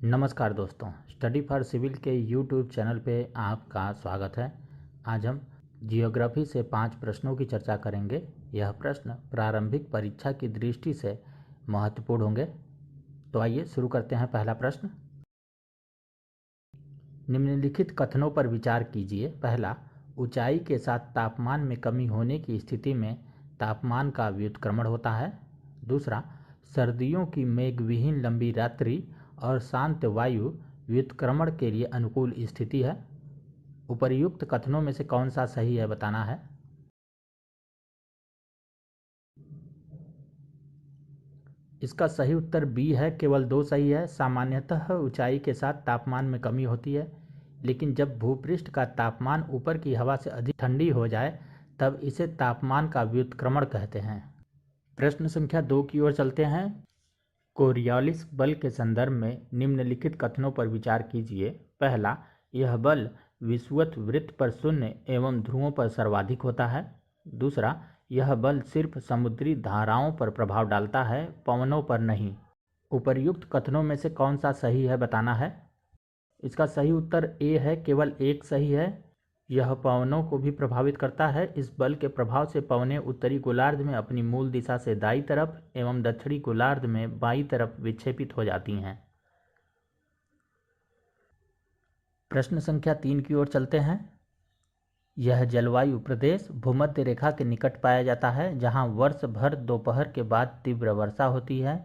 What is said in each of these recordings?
नमस्कार दोस्तों, study for civil के यूट्यूब चैनल पे आपका स्वागत है। आज हम जियोग्राफी से 5 प्रश्नों की चर्चा करेंगे। यह प्रश्न प्रारंभिक परीक्षा की दृष्टि से महत्वपूर्ण होंगे। तो आइए शुरू करते हैं। पहला प्रश्न, निम्नलिखित कथनों पर विचार कीजिए। पहला, ऊंचाई के साथ तापमान में कमी होने की स्थिति में तापमान का व्युत्क्रमण होता है। दूसरा, सर्दियों की मेघविहीन लंबी रात्रि और शांत वायु व्युत्क्रमण के लिए अनुकूल स्थिति है। उपर्युक्त कथनों में से कौन सा सही है बताना है। इसका सही उत्तर बी है, केवल 2 सही है। सामान्यतः ऊंचाई के साथ तापमान में कमी होती है, लेकिन जब भूपृष्ठ का तापमान ऊपर की हवा से अधिक ठंडी हो जाए तब इसे तापमान का व्युत्क्रमण कहते हैं। प्रश्न संख्या 2 की ओर चलते हैं। कोरियोलिस बल के संदर्भ में निम्नलिखित कथनों पर विचार कीजिए। पहला, यह बल विषुवत वृत्त पर शून्य एवं ध्रुवों पर सर्वाधिक होता है। दूसरा, यह बल सिर्फ समुद्री धाराओं पर प्रभाव डालता है, पवनों पर नहीं। उपर्युक्त कथनों में से कौन सा सही है बताना है। इसका सही उत्तर ए है, केवल 1 सही है। यह पवनों को भी प्रभावित करता है। इस बल के प्रभाव से पवनें उत्तरी गोलार्ध में अपनी मूल दिशा से दाईं तरफ एवं दक्षिणी गोलार्ध में बाईं तरफ विक्षेपित हो जाती हैं। प्रश्न संख्या 3 की ओर चलते हैं। यह जलवायु प्रदेश भूमध्य रेखा के निकट पाया जाता है, जहां वर्ष भर दोपहर के बाद तीव्र वर्षा होती है।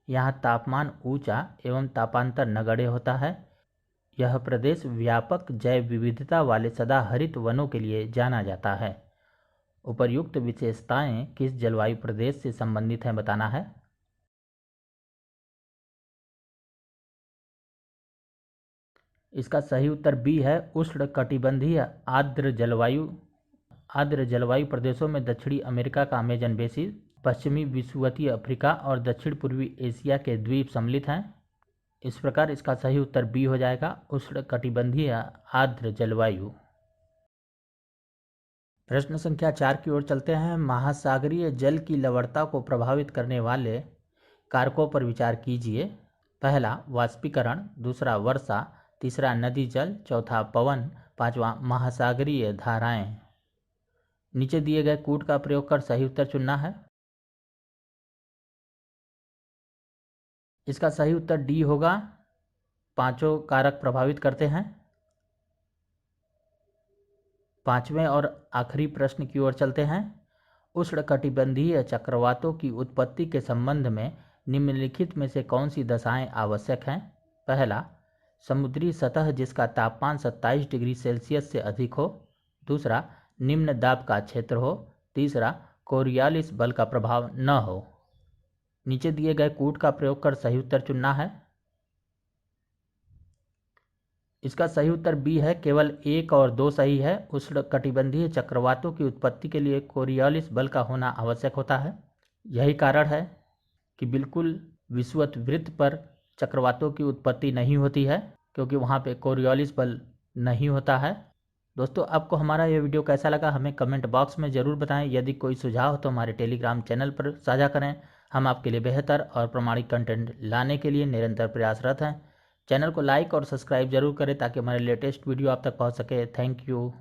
यहां तापमान ऊंचा एवं तापांतर नगण्य होता है। यह प्रदेश व्यापक जैव विविधता वाले सदाहरित वनों के लिए जाना जाता है। उपर्युक्त विशेषताएं किस जलवायु प्रदेश से संबंधित हैं बताना है। इसका सही उत्तर बी है, उष्णकटिबंधीय आर्द्र जलवायु। आर्द्र जलवायु प्रदेशों में दक्षिणी अमेरिका का अमेजन बेसिन, पश्चिमी विषुवतीय अफ्रीका और दक्षिण पूर्वी एशिया के द्वीप सम्मिलित हैं। इस प्रकार इसका सही उत्तर बी हो जाएगा, उष्णकटिबंधीय आर्द्र जलवायु। प्रश्न संख्या 4 की ओर चलते हैं। महासागरीय जल की लवणता को प्रभावित करने वाले कारकों पर विचार कीजिए। पहला, वाष्पीकरण। दूसरा, वर्षा। तीसरा, नदी जल। चौथा, पवन। पांचवा, महासागरीय धाराएं। नीचे दिए गए कूट का प्रयोग कर सही उत्तर चुनना है। इसका सही उत्तर डी होगा, पांचों कारक प्रभावित करते हैं। पांचवें और आखिरी प्रश्न की ओर चलते हैं। उष्णकटिबंधीय चक्रवातों की उत्पत्ति के संबंध में निम्नलिखित में से कौन सी दशाएं आवश्यक हैं। पहला, समुद्री सतह जिसका तापमान 27 डिग्री सेल्सियस से अधिक हो। दूसरा, निम्न दाब का क्षेत्र हो। तीसरा, कोरियोलिस बल का प्रभाव न हो। नीचे दिए गए कूट का प्रयोग कर सही उत्तर चुनना है। इसका सही उत्तर बी है, केवल 1 और 2 सही है। उष्णकटिबंधीय चक्रवातों की उत्पत्ति के लिए कोरियोलिस बल का होना आवश्यक होता है। यही कारण है कि बिल्कुल विषुवत वृत्त पर चक्रवातों की उत्पत्ति नहीं होती है, क्योंकि वहाँ पे कोरियोलिस बल नहीं होता है। दोस्तों, आपको हमारा यह वीडियो कैसा लगा हमें कमेंट बॉक्स में ज़रूर बताएं। यदि कोई सुझाव हो तो हमारे टेलीग्राम चैनल पर साझा करें। हम आपके लिए बेहतर और प्रामाणिक कंटेंट लाने के लिए निरंतर प्रयासरत हैं। चैनल को लाइक और सब्सक्राइब जरूर करें ताकि हमारे लेटेस्ट वीडियो आप तक पहुंच सके। Thank you.